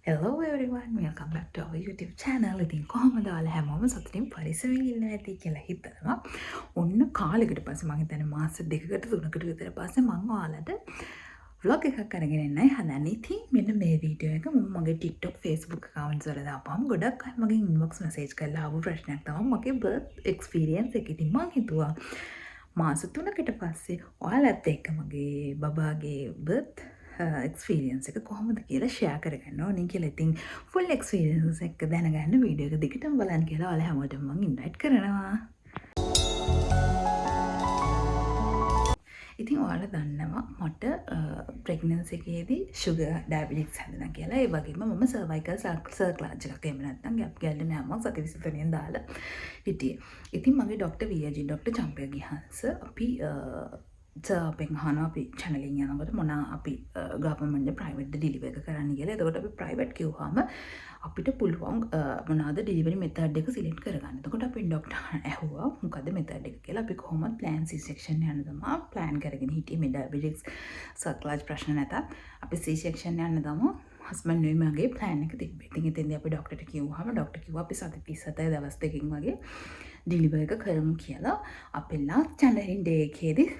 Hello everyone, welcome back to our YouTube channel. ඉතින් කොහොමද ඔයාලා හැමෝම සතුටින් පරිස්සමින් ඉන්න ඇති කියලා හිතනවා. ඔන්න කාලෙකට පස්සේ මම හිතන්නේ මාස දෙකකට තුනකට විතර පස්සේ මම ඔයාලට vlog එකක් අරගෙන එන්නයි හදන්නේ. ඉතින් මෙන්න මේ වීඩියෝ එක මම මගේ TikTok Facebook accounts වල දාපුවම ගොඩක් අය මගෙන් inbox message කරලා ආපු ප්‍රශ්නයක් තමයි මගේ birth experience එක. ඉතින් මම හිතුවා මාස 3කට පස්සේ ඔයාලත් එක්ක මගේ බබාගේ birth එක්ස්පීරියන්ස් එක කොහොමද කියලා ෂෙයා කරගන්න ඕනේ කියලා. ඉතින් ෆුල් එක්ස්පීරියන්ස් එක දැනගන්න වීඩියෝ එක දිගටම බලන්න කියලා ඔයාලා හැමෝටම මම ඉන්වයිට් කරනවා. ඉතින් ඔයාලා දන්නවා මට ප්‍රෙග්නන්සි එකේදී ෂුගර් ඩයබටික්ස් හැදුණා කියලා. ඒ වගේම මම සර්වයිකල් සර්ක්ලාජ් එකක් එහෙම නැත්නම් ගැප් ගැල්ලේ මෑමක් සති 23 දාලා හිටියේ. ඉතින් මගේ ડોක්ටර් වියජි ડોක්ටර් චම්පයගේ හංස අපි අපෙන් අහනවා අපි චැනලින් යනකොට මොන අපි ගවර්න්මන්ට් ප්‍රයිවට් ඩිලිවර් එක කරන්න කියලා. එතකොට අපි ප්‍රයිවට් කිව්වම අපිට පුළුවන් මොනවාද ඩිලිවරි මෙතඩ් එක සිලෙක්ට් කරගන්න. එතකොට අපි ડોක්ටර් ඇහුවා මොකද්ද මෙතඩ් එක කියලා. අපි කොහොමද ප්ලෑන් C සෙක්ෂන් යන්න තමයි ප්ලෑන් කරගෙන හිටියේ. මේ ඩයබටික්ස් සර්ක්ලාජ් ප්‍රශ්න නැතත් අපි C සෙක්ෂන් යන්න තමයි හස්බන්ඩ් නෙමෙයි මගේ ප්ලෑන් එක තිබ්බේ. ඉතින් එතෙන්දී අපි ડોක්ටර්ට කිව්වහම ડોක්ටර් කිව්වා අපි සති 37 දවස් දෙකකින් වගේ ඩිලිවර් එක කරමු කියලා. අපි ලාස්ට් චැනලින් ඩේ එකේදී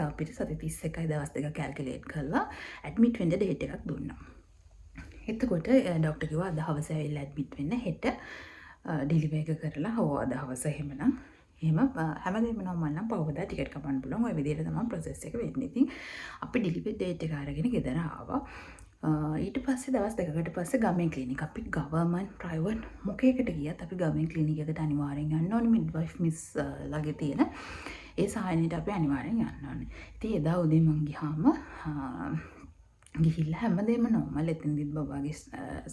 අපිට සති 31යි දවස් දෙක කැල්කියුලේට් කරලා ඇඩ්මිට් වෙන්න ඩේට් එකක් දුන්නා. එතකොට ડોක්ටර් කිව්වා අද හවස ඇවිල්ලා ඇඩ්මිට් වෙන්න හෙට ඩිලිවර් එක කරලා හොව අද හවස එහෙමනම් එහෙම හැමදේම normal නම් පහුවදා ටිකට් කපන්න පුළුවන්. ওই විදිහට තමයි process එක වෙන්නේ. ඉතින් අපි ඩිලිවර් ඩේට් එක අරගෙන ගෙදර ආවා. ඊට පස්සේ දවස් දෙකකට පස්සේ ගමේ ක්ලිනික් අපි ගවර්න්මන්ට් ප්‍රයිවට් මොකේකට ගියත් අපි ගමේ ක්ලිනික් එකට අනිවාර්යෙන් යන්න ඕනේ. මිඩ්වයිෆ් මිස් ළඟ තියෙන ඒ සායනයට අපි අනිවාර්යෙන් යන්න ඕනේ. ඉතින් එදා උදේ මං ගියාම ගිහිල්ලා හැමදේම normal. එතනදිත් බබාගේ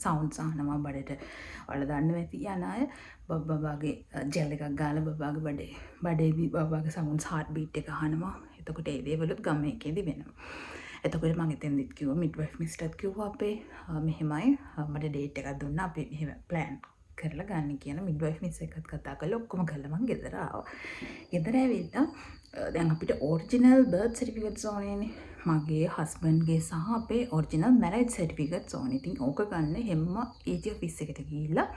සවුන්ඩ්ස් අහනවා බඩට. ඔයාලා දන්නවා ඇති යන අය බබාගේ ජෙල් එකක් ගාලා බබාගේ බඩේදී බබාගේ සවුන්ඩ්ස් හાર્ට් බීට් එක අහනවා. එතකොට ඒ දේවලුත් ගමේ එකේදී වෙනවා. එතකොට මම එතනදිත් කිව්වා මිඩ්වයිෆ් මිස්ටර්ත් කිව්වා අපේ මෙහෙමයි මට ඩේට් එකක් දුන්නා අපි මෙහෙම ප්ලෑන් කරලා ගන්න කියන මිඩ්වයිෆ් මිස් එකත් කතා කරලා ඔක්කොම කරලා මම ගෙදර ආවා. ගෙදර ඇවිල්ලා දැන් අපිට ඔරිජිනල් බර්ත් සර්ටිෆිකේට්ස් ඕනේනේ. මගේ හස්බන්ඩ්ගේ සහ අපේ ඔරිජිනල් මැරේජ් සර්ටිෆිකේට්ස් ඕනේ. ඉතින් ඕක ගන්න හැම ඒජ් ඔෆිස් එකට ගිහිල්ලා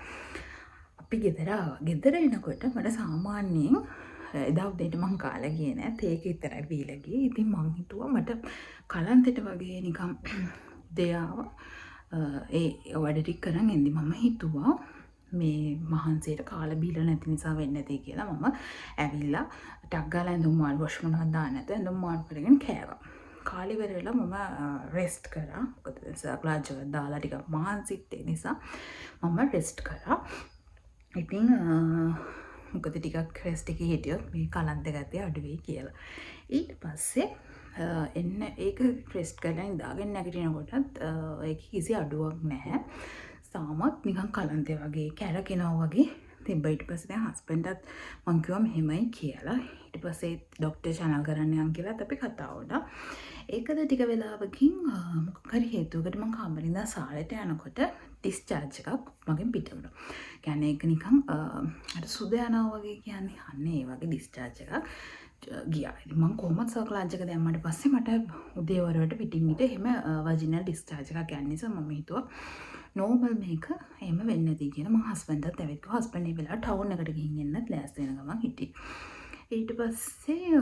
අපි ගෙදර ආවා. ගෙදර එනකොට මට සාමාන්‍යයෙන් එදා උදේට මං කාලා ගියේ නෑ. තේක විතරයි බීලා ගියේ. ඉතින් මං හිතුවා මට කලන්තෙට වගේ නිකන් දෙයාව ඒ වැඩ ටික කරන් එන්දි මම හිතුවා මේ මහන්සියට කාලා බීලා නැති නිසා වෙන්නේ නැති කියලා මම ඇවිල්ලා ටක් ගාලා ඇඳුම් මාල් වොෂ් කරනවා දාන්න නැත ඇඳුම් මාල් කරගෙන කෑවා. කාලේ වෙරෙලා මම රෙස්ට් කරා. මොකද සර්ක්ලාජ් එක දාලා ටිකක් මහන්සිත් ඒ නිසා මම රෙස්ට් කරා. ඉතින් මොකද ටිකක් රෙස්ට් එකේ හිටියොත් මේ කලන්ත ගතිය අඩු වෙයි කියලා. ඊට පස්සේ එන්න ඒක රෙස්ට් කරලා ඉඳාගෙන නැගිටිනකොටත් ඒක කිසි අඩුවක් නැහැ. සාමත් නිකන් කලන්තේ වගේ කැරකෙනවා වගේ තිබ්බ. ඊට පස්සේ දැන් හස්බන්ඩ්ටත් මං කිව්වා මෙහෙමයි කියලා. ඊට පස්සේ ડોක්ටර් channel කරන්න යන් කියලාත් අපි කතා වුණා. ඒකද ටික වෙලාවකින් මොකක් හරි හේතුවකට මං කාමරේ ඉඳන් සාලෙට යනකොට ඩිස්චාර්ජ් එකක් මගෙන් පිට වුණා. කියන්නේ ඒක නිකන් අර සුද යනවා වගේ කියන්නේ. අන්න ඒ වගේ ඩිස්චාර්ජ් එකක් ගියා. මං කොහොමද සර්ක්ලාජ් එක දැම්මට පස්සේ මට උදේවරුවට පිටින් පිට එහෙම වජිනල් ඩිස්චාර්ජ් එකක් යන නිසා මම හිතුවා නෝමල් මේක එහෙම වෙන්නේ නැති කියලා. මම හස්බන්ඩ්ටත් ඇවිත් කිව්වා. හස්බන්ඩ් මේ වෙලාවට ටවුන් එකට ගිහින් එන්නත් ලෑස්ති වෙන ගමන් හිටියේ. ඊට පස්සේ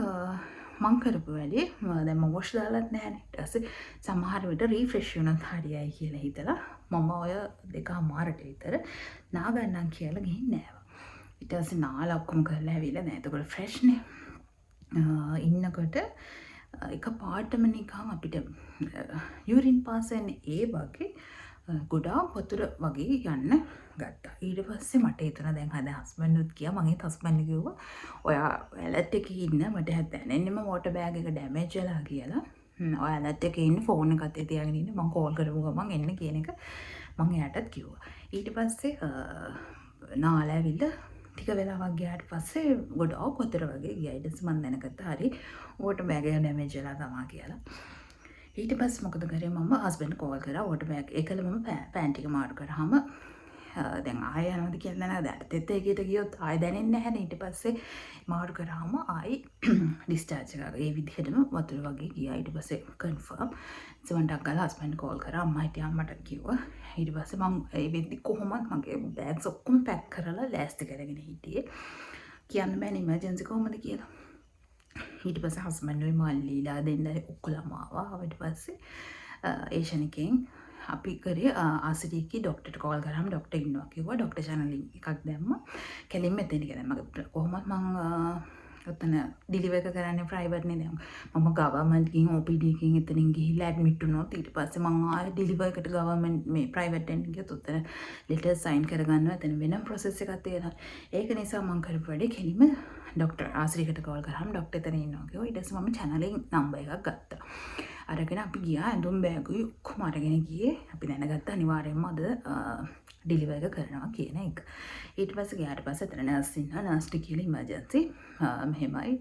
මං කරපු වැඩේ දැන් මම වොෂ් දාලත් නැහැ. ඊට පස්සේ සමහර විට රීෆ්‍රෙෂ් වුණත් හරියයි කියලා හිතලා මම ඔය 2:00 විතර නා ගන්නම් කියලා ගිහින් නෑවා. ඊට පස්සේ නාලා ඔක්කොම කරලා ඇවිල්ලා දැන් එතකොට ෆ්‍රෙෂ් නේ. ඉන්නකොට එක පාටම නිකන් අපිට යුරින් පාස් වෙන්නේ ඒ වගේ ගොඩාක් වතුර වගේ යන්න ගත්තා. ඊට පස්සේ මට හිතුණා දැන් හද හස්බන්ඩ්ුත් ගියා. මගේ හස්බන්ඩ් කිව්වා ඔයා ඇලර්ට් එකේ ඉන්න මට දැනෙන්නෙම වෝටර් බෑග් එක ඩැමේජ් වෙලා කියලා. ඔයා ඇලර්ට් එකේ ඉන්න ෆෝන් එක අතේ තියාගෙන ඉන්න මම කෝල් කරපු ගමන් එන්න කියන එක මම එයාටත් කිව්වා. ඊට පස්සේ නාලා ඇවිල්ලා ටික වෙලාවක් ගියාට පස්සේ ගොඩාක් වතුර වගේ ගියා. ඊට පස්සේ මම දැනගත්තා හරි වෝටර් බෑග් එක ඩැමේජ් වෙලා තමයි කියලා. ඊට පස්සේ මොකද කරේ මම හස්බන්ඩ් කෝල් කරා වෝටර් බෑග් එකල මම පෑන් ටික මාරු කරාම දැන් ආය යනවාද කියලා නේද අතෙත් ඒකට ගියොත් ආය දැනෙන්නේ නැහැ නේ ඊට පස්සේ මාරු කරාම ආයි ඩිස්චාර්ජ් එකක් ඒ විදිහටම වතුර වගේ ගියා ඊට පස්සේ කන්ෆර්ම් සෙවන්ටක් ගාලා හස්බන්ඩ් කෝල් කරා අම්මා හිටියා අම්මට කිව්වා ඊට පස්සේ මම ඒ වෙද්දි කොහොමද මගේ බෑග්ස් ඔක්කොම පැක් කරලා ලෑස්ති කරගෙන හිටියේ කියන්න බෑනේ ඉමර්ජන්සි කොහොමද කියලා ඊට පස්සේ හස්බන්ඩ්ගේ මල්ලිලා දෙන්න ඔක්කොලම ආවා ඊට පස්සේ ඒෂනිකෙන් අපි කරේ ආසිරියකේ ඩොක්ටර්ට කෝල් කරාම ඩොක්ටර් ඉන්නවා කිව්වා ඩොක්ටර් channel එකක් දැම්මා කෙලින්ම එතන කියලා මම කොහොමද මම ඔතන ඩිලිවර් එක කරන්නේ ප්‍රයිවට් නේ දැන් මම ගවර්න්මන්ට් ගිහින් OPD එකකින් එතනින් ගිහිල්ලා ඇඩ්මිට් වුණොත් ඊට පස්සේ මම ආයෙ ඩිලිවර් එකට ගවර්න්මන්ට් මේ ප්‍රයිවට් එකෙන් ගියොත් උතන ලෙටර් සයින් කරගන්නවා එතන වෙනම ප්‍රොසෙස් එකක් තියෙනවා ඒක නිසා මම කරපු වැඩේ කෙලින්ම ඩොක්ටර් ආසිරියකට කෝල් කරාම ඩොක්ටර් එතන ඉන්නවා කිව්වා ඊට පස්සේ මම channel එකෙන් නම්බර් එකක් ගත්තා අරගෙන අපි ගියා ඇඳුම් බෑගුයි ඔක්කොම අරගෙන ගියේ අපි දැනගත්තා අනිවාර්යයෙන්ම අද ඩිලිවර් එක කරනවා කියන එක. ඊට පස්සේ ගියාට පස්සේ අතන නර්ස් ඉන්නවා නර්ස්ට කියලා ඉමර්ජන්සි මෙහෙමයි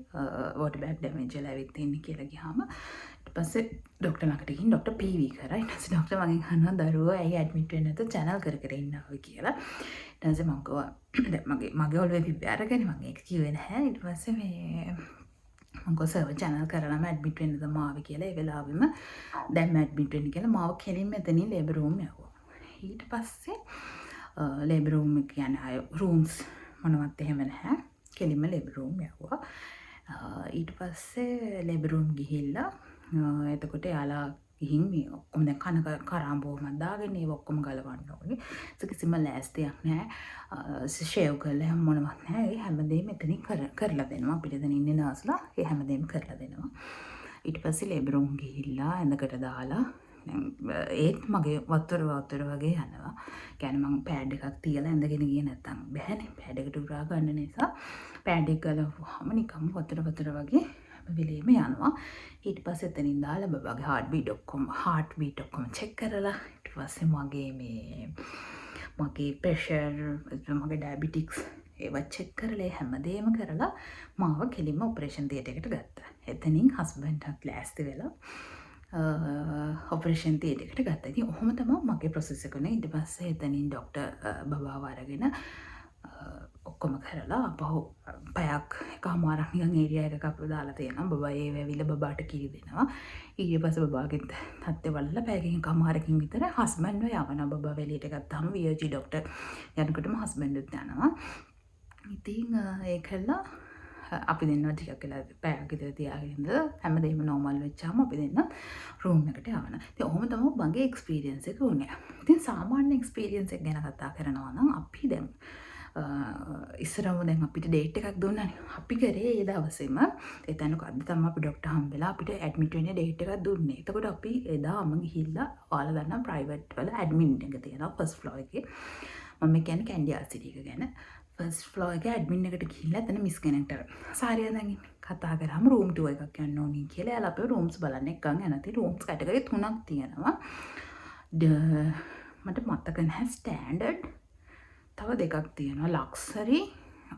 වෝටර් බෑග් ඩැමේජ් වෙලා ඇවිත් ඉන්නේ කියලා ගියාම ඊට පස්සේ ડોක්ටර් ළඟට ගිහින් ડોක්ටර් PV කරා. ඊට පස්සේ ડોක්ටර් මගෙන් අහනවා දරුවෝ ඇයි ඇඩ්මිට් වෙන්නේ නැතුව channel කර කර ඉන්නවද කියලා. ඊට පස්සේ මම කිව්වා දැන් මගේ ඔළුවේ පිප්පේ අරගෙන මම ඒක කිව්වේ නැහැ. ඊට පස්සේ මේ මං සර්වර් channel කරලාම ඇඩ්මිට් වෙන්න තමයි ආවේ කියලා ඒ වෙලාවෙම දැන් ඇඩ්මිට් වෙන්න කියලා මාව කෙලින්ම එතනින් ලේබර් රූම් යවුවා. ඊට පස්සේ ලේබර් රූම් එක කියන්නේ අය රූම්ස් මොනවත් එහෙම නැහැ. කෙලින්ම ලේබර් රූම් යවුවා. ඊට පස්සේ ලේබර් රූම් ගිහිල්ලා එතකොට යාලා ගිහින් මේ ඔක්කොම දැන් කන කරාම්බෝමක් දාගෙන ඒව ඔක්කොම ගලවන්න ඕනේ. ඒක කිසිම ලෑස්තියක් නැහැ. ෂේව් කරලා මොනවත් නැහැ. ඒ හැමදේම එතනින් කරලා දෙනවා. අපිට එතන ඉන්නේ නර්ස්ලා ඒ හැමදේම කරලා දෙනවා. ඊට පස්සේ ලේබර් රූම් ගිහිල්ලා ඇඳකට දාලා ඒත් මගේ වතුර වගේ යනවා. කියන්නේ මම පෑඩ් එකක් තියලා ඇඳගෙන ගියේ නැත්තම් බෑනේ. පෑඩ් එකට උරා ගන්න නිසා පෑඩ් එක ගලවුවාම නිකම් වතුර වගේ වෙලෙම යනවා. ඊට පස්සේ එතනින් දාලා බබාගේ heart beat ඔක්කොම check කරලා ඊට පස්සේ මගේ pressure මගේ diabetics ඒවා check කරලා හැමදේම කරලා මාව කෙලින්ම ඔපරේෂන් තියටර් එකට ගත්තා. එතනින් හස්බන්ඩ්ට ලෑස්ති වෙලා ඔපරේෂන් තියටර් එකට ගත්තා. ඉතින් ඔහොම තමයි මගේ process එක නේ. ඊට පස්සේ එතනින් ડોක්ටර් බබාව අරගෙන ඔක්කොම කරලා අපහු පැයක් එකමාරක් නිකන් ඒරියා එකක අපිව දාලා තියෙනවා. බබා ඒ වැවිලා බබාට කිරි දෙනවා. ඊට පස්සේ බබාගේ තත්ත්වය බලලා පැයකින් එකමාරකින් විතර හස්බන්ඩ්ව යවනවා. බබා වෙලියට ගත්තාම VOG ડોක්ටර් යනකොටම හස්බන්ඩ්ත් යනවා. ඉතින් ඒකලා අපි දෙන්නවා ටිකක් වෙලා පැයක් විතර තියාගෙන ඉඳලා හැමදේම නෝමල් වෙච්චාම අපි දෙන්න රූම් එකට යවනවා. ඉතින් ඔහොම තමයි මගේ එක්ස්පීරියන්ස් එක උනේ. ඉතින් සාමාන්‍ය එක්ස්පීරියන්ස් එක ගැන කතා කරනවා නම් අපි දැන් ඉස්සරම දැන් අපිට ඩේට් එකක් දුන්නානේ. අපි කරේ ඒ දවසේම එතනක අද තමයි අපි ડોක්ටර් හම්බෙලා අපිට ඇඩ්මිට් වෙන්න ඩේට් එකක් දුන්නේ. එතකොට අපි එදාම ගිහිල්ලා ඔයාලා දන්නා ප්‍රයිවට් වල ඇඩ්මින් එක තියෙනවා ෆස්ට් ෆ්ලෝර් එකේ. මම කියන්නේ කැන්ඩි ආසිරියක ගැන. ෆස්ට් ෆ්ලෝර් එකේ ඇඩ්මින් එකට ගිහිල්ලා එතන මිස් කෙනෙක්ට සාරියා දැන් කතා කරාම රූම් ටුවර් එකක් යන්න ඕනි කියලා. එයාලා අපේ රූම්ස් බලන්න එක්කන් යනවා. ඉතින් රූම්ස් කැටගරි 3ක් තියෙනවා. මට මතක නැහැ ස්ටෑන්ඩඩ් තව දෙකක් තියෙනවා ලක්සරි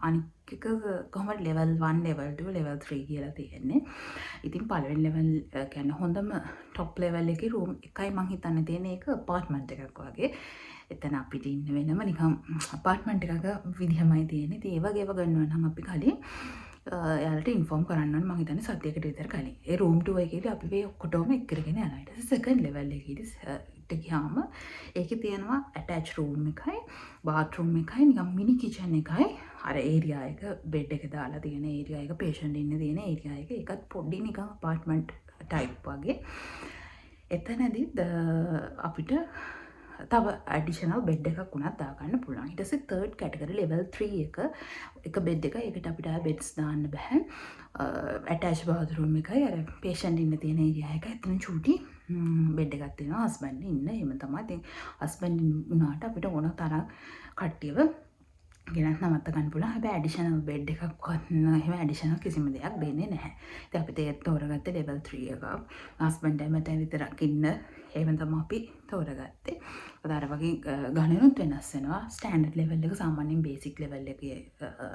අනික එක කොහොමද level 1 level 2 level 3 කියලා තියෙන්නේ. ඉතින් පළවෙනි level කියන්නේ හොඳම top level එකේ room එකයි මං හිතන්නේ තියෙන එක apartment එකක් වගේ. එතන අපිට ඉන්න වෙනම නිකන් apartment එකක විදිහමයි තියෙන්නේ. ඉතින් ඒ වගේව ගන්නවා නම් අපි කලින් එයාලට ඉන්ෆෝම් කරන්න ඕනේ. මං හිතන්නේ සතියකට විතර කලින්. ඒ room 2 එකේදී අපි මේ ඔක්කොටම එක් කරගෙන යනවා. ඊට පස්සේ second level එකේදී ගියාම ඒකේ තියෙනවා attached room එකයි bathroom එකයි නිකන් mini kitchen එකයි අර area එක bed එක දාලා තියෙන area එක patient ඉන්න තියෙන area එක ඒකත් පොඩි නිකන් apartment type වගේ. එතනදී අපිට තව additional bed එකක් උනත් දාගන්න පුළුවන්. ඊට පස්සේ third category level 3 එක bed එක ඒකට අපිට beds දාන්න බෑ. attached bathroom එකයි අර patient ඉන්න තියෙන area එක එතන චූටි බෙඩ් එකක් තියෙනවා හස්බන්ඩ් ඉන්න. එහෙම තමයි. ඉතින් හස්බන්ඩ් උනාට අපිට ඕන තරම් කට්ටියව ගෙනත් නවත්ත ගන්න පුළුවන්. හැබැයි ඇඩිෂනල් බෙඩ් එකක්වත් එහෙම ඇඩිෂනල් කිසිම දෙයක් දෙන්නේ නැහැ. ඉතින් අපි තේත් තෝරගත්තේ level 3 එකක්. හස්බන්ඩ් එමෙත විතරක් ඉන්න. එහෙම තමයි අපි තෝරගත්තේ. අර වගේ ගණනුත් වෙනස් වෙනවා. ස්ටෑන්ඩඩ් ලෙවල් එක සාමාන්‍යයෙන් බේසික් ලෙවල් එකේ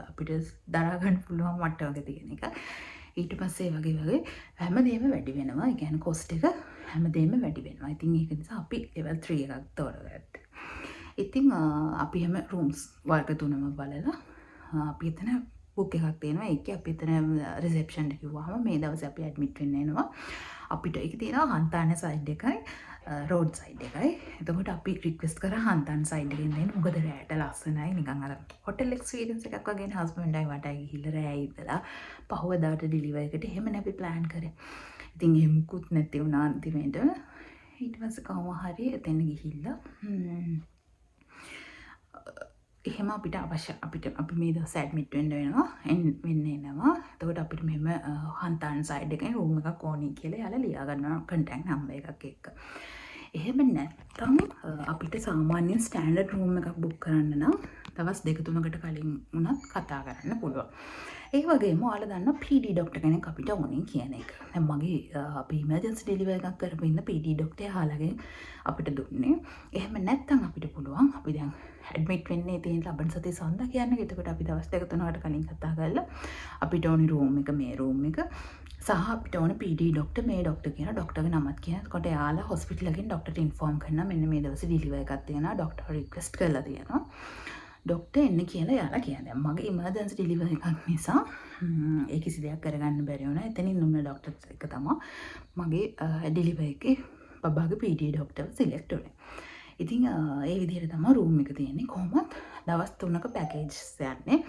අපිට දරා ගන්න පුළුවන් මට්ටමක තියෙන එක. ඊට පස්සේ වගේ හැමදේම වැඩි වෙනවා. ඒ කියන්නේ කොස්ට් එක හැමදේම වැඩි වෙනවා. ඉතින් ඒක නිසා අපි level 3 එකක් තෝරගත්තා. ඉතින් අපි හැම රූම්ස් වර්ග 3ම බලලා අපි එතන බුක් එකක් තියෙනවා. ඒකේ අපි එතන රිසෙප්ෂන් එක කිව්වහම මේ දවසේ අපි ඇඩ්මිට් වෙන්න එනවා. අපිට ඒක තියෙනවා හන්තාන සයිඩ් එකයි රෝඩ් සයිඩ් එකයි. එතකොට අපි රික්වෙස්ට් කරා හන්තාන සයිඩ් එකෙන් දෙන්න. මොකද රැයට ලස්සනයි නිකන් අර හොටෙල් එක්ස්පීරියන්ස් එකක් වගේ නේ. හස්බන්ඩ්යි මටයි ගිහිල්ලා රැය ඉඳලා පහුවදාට ඩිලිවර් එකට එහෙමනේ අපි ප්ලෑන් කරේ. ඉතින් එහෙම මුකුත් නැති වුණා අන්තිමේට. ඊට පස්සේ කොහොම හරි එතන ගිහිල්ලා එහෙම අපිට අවශ්‍ය අපි මේ දවස් ඇඩ්මිට් වෙන්න වෙනවා එනවා. එතකොට අපිට මෙහෙම හන්තාන සයිඩ් එකේ රූම් එකක් ඕනි කියලා යාලා ලියා ගන්නවා කන්ටැක්ට් නම්බර් එකක් එක්ක. එහෙම නැත්නම් අපිට සාමාන්‍යයෙන් ස්ටෑන්ඩඩ් රූම් එකක් බුක් කරන්න නම් දවස් 2-3කට කලින් වුණත් කතා කරන්න පුළුවන්. ඒ වගේම ඔයාලා දන්න PD ડોක්ටර් කෙනෙක් අපිට ඕනේ කියන එක. දැන් මගේ අපි ඉමර්ජන්සි ඩෙලිවරි එකක් කරපු ඉන්න PD ડોක්ටර් යාළගෙන් අපිට දුන්නේ. එහෙම නැත්නම් අපිට පුළුවන් අපි දැන් ඇඩ්මිට් වෙන්නේ තියෙන ලබන සතිය සඳ කියන්නේ. එතකොට අපි දවස් 2-3කට කලින් කතා කරලා අපිට ඕනේ රූම් එක මේ රූම් එක සහ අපිට ඕනේ PD ડોක්ටර් මේ ડોක්ටර් කියන ડોක්ටර්ගේ නමත් කියන. එතකොට යාළා හොස්පිටල් එකෙන් ડોක්ටර්ට ඉන්ෆෝම් කරනවා මෙන්න මේ දවසේ ඩෙලිවරි එකක් තියෙනවා. ડોක්ටර් රික්වෙස්ට් කරලා තියෙනවා. ඩොක්ටර් එන්න කියලා යාලා කියන්නේ. මගේ ඉමර්ජන්සි ඩෙලිවරි එකක් නිසා ඒ කිසි දෙයක් කරගන්න බැරි වුණා. එතනින් උන්න ડોක්ටර්ස් එක තමයි මගේ ඩෙලිවරි එකේ බබාගේ PD ડોක්ටර් සිලෙක්ට් වුණේ. ඉතින් ඒ විදිහට තමයි රූම් එක තියෙන්නේ. කොහොමත් දවස් 3ක පැකේජ්ස් යන්නේ.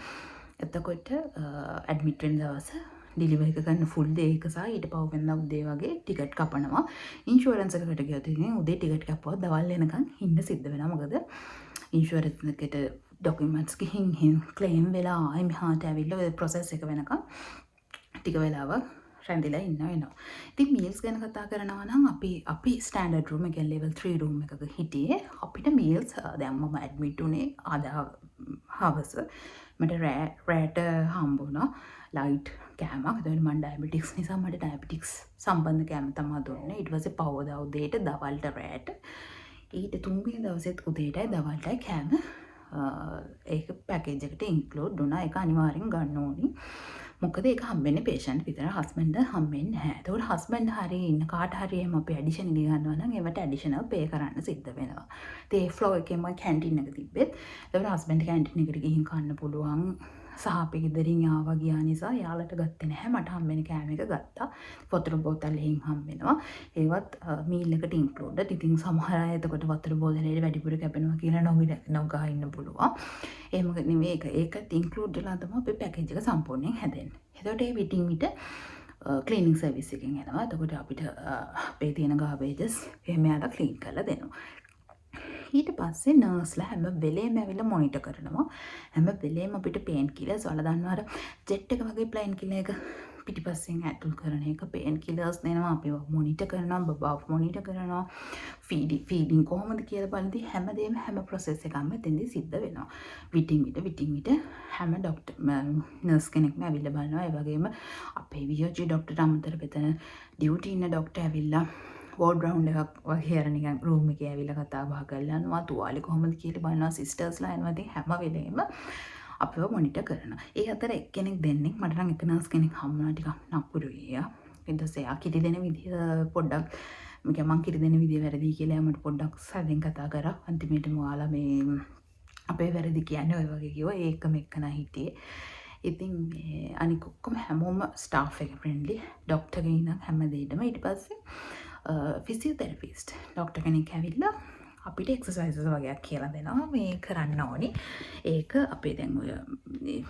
එතකොට ඇඩ්මිට් වෙන දවස ඩිලිවරි එක ගන්න ෆුල් ඩේ එක සහ ඊට පහුවෙන්දා උදේ වගේ ටිකට් කපනවා. ඉන්ෂුරන්ස් එකකට ගියොත් ඉතින් උදේ ටිකට් කපුවා දවල් වෙනකන් ඉන්න සිද්ධ වෙනවා. මොකද ඉන්ෂුරන්ස් එකට ඩොකියුමන්ට්ස් ගිහින් ක්ලේම් වෙලා ආයෙ මෙහාට ඇවිල්ලා ඔය ප්‍රොසෙස් එක වෙනකන් ටික වෙලාවක් රැඳිලා ඉන්න වෙනවා. ඉතින් මීල්ස් ගැන කතා කරනවා නම් අපි ස්ටෑන්ඩඩ් රූම් එකේ ලෙවල් 3 රූම් එකක හිටියේ. අපිට මීල්ස් දැන් මම ඇඩ්මිට් උනේ අද හවස. මට රෑට හම්බුණා ලයිට් කෑමක්. එතකොට මම ඩයබටික්ස් නිසා මට ඩයබටික්ස් සම්බන්ධ කෑම තමයි දුන්නේ. ඊට පස්සේ පහවදා උදේට දවල්ට රෑට ඊට තුන්වෙනි දවසෙත් උදේටයි දවල්ටයි කෑම ඒක පැකේජ් එකට ඉන්ක්ලූඩ් වුණා. ඒක අනිවාර්යෙන් ගන්න ඕනි. මොකද ඒක හම්බෙන්නේ patient විතර හස්බන්ඩ් හම්බෙන්නේ නැහැ. ඒතකොට හස්බන්ඩ් හරිය ඉන්න කාට හරි එහෙම අපි ඇඩිෂන් ඉගෙන ගන්නවා නම් ඒවට ඇඩිෂනල් පේ කරන්න සිද්ධ වෙනවා. ඉතින් ඒ ෆ්ලෝ එකේම කැන්ටින් එක තිබ්බෙත් ඒතකොට හස්බන්ඩ් කැන්ටින් එකට ගිහින් කන්න පුළුවන්. සහ අපි ගෙදරින් ආවා ගියා නිසා යාළට ගත්තේ නැහැ. මට හම්බෙන කෑම එක ගත්තා. වතුර බෝතල් එහෙන් හම්බෙනවා. ඒවත් මීල් එකට ඉන්ක්ලූඩඩ්. ඉතින් සමහර අය එතකොට වතුර බෝතලේ වැඩිපුර කැපෙනවා කියලා නොගා ඉන්න පුළුවන්. එහෙම නෙමෙයි ඒකත් ඉන්ක්ලූඩ් වෙලා තමයි අපේ පැකේජ් එක සම්පූර්ණයෙන් හැදෙන්නේ. එතකොට ඒ විටින් විට ක්ලීනින් සර්විස් එකෙන් එනවා. එතකොට අපිට අපේ තියෙන ගාබේජස් එහෙම යාලා ක්ලීන් කරලා දෙනවා. ඊට පස්සේ නර්ස්ලා හැම වෙලේම ඇවිල්ලා මොනිටර් කරනවා. හැම වෙලේම අපිට පේන් කිලර්ස් වල දන්නවා අර ජෙට් එක වගේ ප්ලේන් කිලර් එක පිටිපස්සෙන් ඇටල් කරන එක පේන් කිලර්ස් දෙනවා. අපි මොනිටර් කරනවා, බබාව මොනිටර් කරනවා. ෆීඩින් කොහොමද කියලා බලද්දී හැමදේම හැම ප්‍රොසෙස් එකක්ම එතෙන්දී සිද්ධ වෙනවා. විටින් විට හැම ડોක්ටර් නර්ස් කෙනෙක්ම ඇවිල්ලා බලනවා. ඒ වගේම අපේ VOG ડોක්ටර් අමතර වෙතන ඩියුටි ඉන්න ડોක්ටර් ඇවිල්ලා වෝඩ් රවුන්ඩ් එකක් වගේ අර නිකන් රූම් එකේ ඇවිල්ලා කතා බහ කරලා යනවා. තුවාලේ කොහොමද කියලා බලනවා. සිස්ටර්ස්ලා එනවා. ඉතින් හැම වෙලේම අපිව මොනිටර් කරනවා. ඒ අතර එක්කෙනෙක් දෙන්නෙක් මට නම් එක නර්ස් කෙනෙක් හම්බුණා ටිකක් නපුරු ගියා. ඊට පස්සේ ආ කිරි දෙන විදිය පොඩ්ඩක් මම කිරි දෙන විදිය වැරදි කියලා මට පොඩ්ඩක් සැදෙන් කතා කරා. අන්තිමේටම ඔයාලා මේ අපේ වැරදි කියන්නේ ඔය වගේ කිව්වා. ඒකම එක්කන හිටියේ. ඉතින් මේ අනික ඔක්කොම හැමෝම ස්ටාෆ් එක ෆ්‍රෙන්ඩ්ලි. ડોක්ටර් කෙනෙක් නම් හැම දෙයකම ඊට පස්සේ ෆිසියෝതെරපිස්ට් ડોක්ටර් කෙනෙක් ඇවිල්ලා අපිට එක්සර්සයිසස් වගේක් කියලා දෙනවා මේ කරන්න ඕනි. ඒක අපේ දැන් ඔය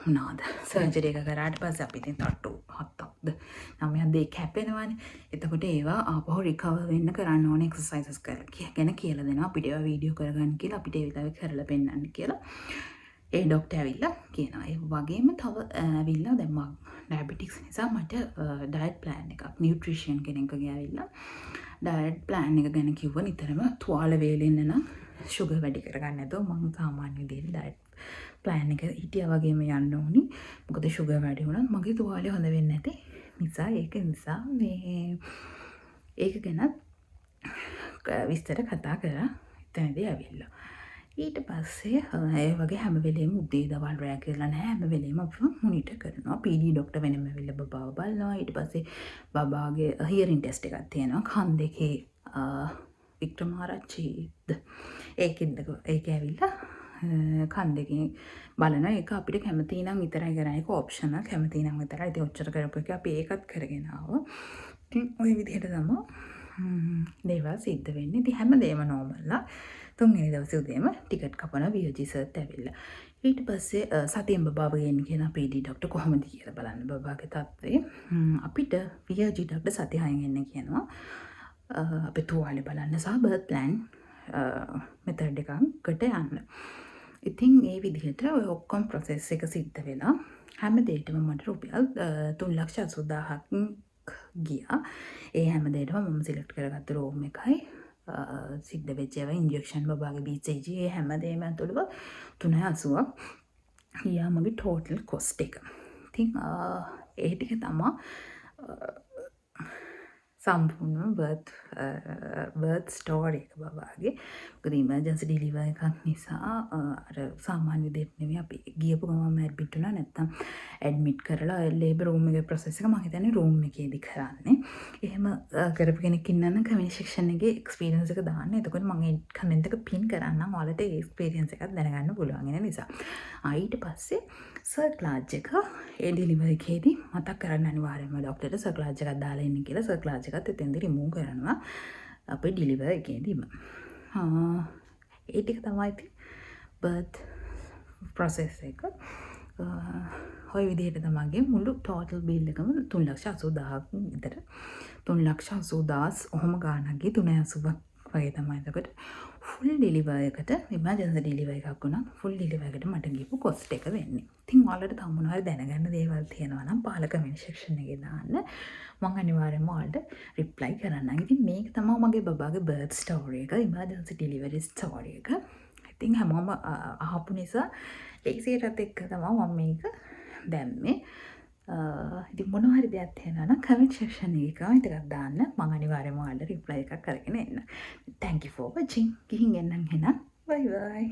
මොනවාද සර්ජරි එක කරාට පස්සේ අපි ඉතින් තට්ටු 7ක්ද 9ක් දෙක කැපෙනවානේ. එතකොට ඒවා ආපහු රිකවර් වෙන්න කරන්න ඕනේ එක්සර්සයිසස් ගැන කියලා දෙනවා. අපිට ඒවා වීඩියෝ කරගන්න කියලා අපිට ඒ විදිහට කරලා පෙන්නන්න කියලා. ඒ ડોක්ටර් ඇවිල්ලා කියනවා. ඒ වගේම තව ඇවිල්ලා දැන් මම ඩයබටික්ස් නිසා මට ඩයට් ප්ලෑන් එකක් නියුට්‍රිෂන් කෙනෙක්ගේ ඇවිල්ලා ඩයට් ප්ලෑන් එක ගැන කිව්ව. නිතරම තුවාල වේලෙන්න නම් ෂුගර් වැඩි කරගන්න නැතුව මම සාමාන්‍ය විදිහට ඩයට් ප්ලෑන් එක හිටියා වගේම යන්න ඕනි. මොකද ෂුගර් වැඩි වුණත් මගේ තුවාලේ හොඳ වෙන්නේ නැති නිසා ඒක නිසා මේ ඒක ගැන විස්තර කතා කරා. එතනදී ඇවිල්ලා ඊට පස්සේ ඒ වගේ හැම වෙලේම උදේ දවල් රෑ කියලා නැහැ. හැම වෙලේම අපිව මොනිටර් කරනවා. PD ડોක්ටර් වෙනම ඇවිල්ලා බබාව බලනවා. ඊට පස්සේ බබාගේ හියරින් ටෙස්ට් එකක් තියෙනවා. කන් දෙකේ වික්‍රමාරච්චිද ඒකෙන්ද ඒක ඇවිල්ලා කන් දෙකෙන් බලන එක අපිට කැමති නම් විතරයි කරන්නේ ඒක ඔප්ෂනල් කැමති නම් විතරයි ඉතින් ඔච්චර කරපු එක අපි ඒකත් කරගෙන ආවා ඉතින් ওই විදිහට තමයි දේවල් සිද්ධ වෙන්නේ ඉතින් හැමදේම නෝමල්ලා තුන්වෙනි දවසේ උදේම ටිකට් කපන වියෝජි සර්ත් ඇවිල්ලා ඊට පස්සේ සතියෙන් බබාව ගෙන්න කියන පීඩී ඩොක්ටර් කොහොමද කියලා බලන්න බබාගේ තත්ත්වය අපිට වියෝජි ඩොක්ටර් සති 6න් එන්න කියනවා අපේ තුවාලේ බලන්න සහ බර්ත් ප්ලෑන් මෙතඩ් එකකට යන්න ඉතින් ඒ විදිහට ඔය ඔක්කොම ප්‍රොසෙස් එක සිද්ධ වෙලා හැම දෙයකම මට රුපියල් 3,80,000ක් ගියා ඒ හැම දෙයකම මම සිලෙක්ට් කරගත්ත රූම් එකයි සිද්ධ වෙච්ච ඒවා ඉන්ජෙක්ෂන් බබාගේ BCG ඒ හැමදේම ඇතුළව 380ක් ගියා මගේ ටෝටල් කොස්ට් එක. ඉතින් ඒ ටික තමයි සම්පූර්ණ බර්ත් ස්ටෝරි එක බබාගේ. මොකද ඉමර්ජන්සි ඩිලිවර් එකක් නිසා අර සාමාන්‍ය විදිහට නෙවෙයි අපි ගියපු ගමන් ඇඩ්මිට් වුණා නැත්තම් ඇඩ්මිට් කරලා ලේබර් රූම් එකේ ප්‍රොසෙස් එක මම හිතන්නේ රූම් එකේදී කරන්නේ. එහෙම කරපු කෙනෙක් ඉන්නා නම් කමෙන්ට් සෙක්ෂන් එකේ එක්ස්පීරියන්ස් එක දාන්න. එතකොට මම ඒ කමෙන්ට් එක පින් කරන්නම්. ඔයාලට ඒ එක්ස්පීරියන්ස් එකක් දැනගන්න පුළුවන් වෙන නිසා. ඊට පස්සේ සර්ක්ලාජ් එක ඒ ඩිලිවර් එකේදී මතක් කරන්න අනිවාර්යයෙන්ම ડોක්ටර්ට සර්ක්ලාජ් එකක් දාලා ඉන්න කියලා සර්ක්ලාජ් එකත් එතෙන්දී රිමූව් කරනවා අපේ ඩිලිවර් එකේදීම. ඒ ටික තමයි ඉතින් බර්ත් ප්‍රොසෙස් එක. ඔය විදිහට තමයි මුළු ටෝටල් බිල් එකම 3,80,000ක් විතර 3,80,000 ඔහොම ගාණක් ගියේ 380ක් වගේ තමයි. එතකොට ෆුල් ඩිලිවර් එකට ඉමර්ජන්සි ඩිලිවර් එකක් වුණා ෆුල් ඩිලිවර් එකට මට ගිහපු කොස්ට් එක වෙන්නේ. ඉතින් ඔයාලට තව මොනවද දැනගන්න දේවල් තියෙනවා නම් පහල කමෙන්ට් සෙක්ෂන් එකේ දාන්න. මම අනිවාර්යෙන්ම ඔයාලට රිප්ලයි කරන්නම්. ඉතින් මේක තමයි මගේ බබාගේ බර්ත් ස්ටෝරි එක, ඉමර්ජන්සි ඩිලිවරි ස්ටෝරි එක. ඉතින් හැමෝම අහපු නිසා ලේසියටත් එක්ක තමයි මම මේක දැම්මේ. ඉතින් මොනවා හරි දෙයක් තියෙනවා නම් කමෙන්ට් සෙක්ෂන් එකේ කමෙන්ට් එකක් දාන්න. මම අනිවාර්යෙන්ම ඔයාලට රිප්ලයි එකක් කරගෙන එන්න. Thank you for watching. ගිහින් එන්නම් එහෙනම්. Bye bye.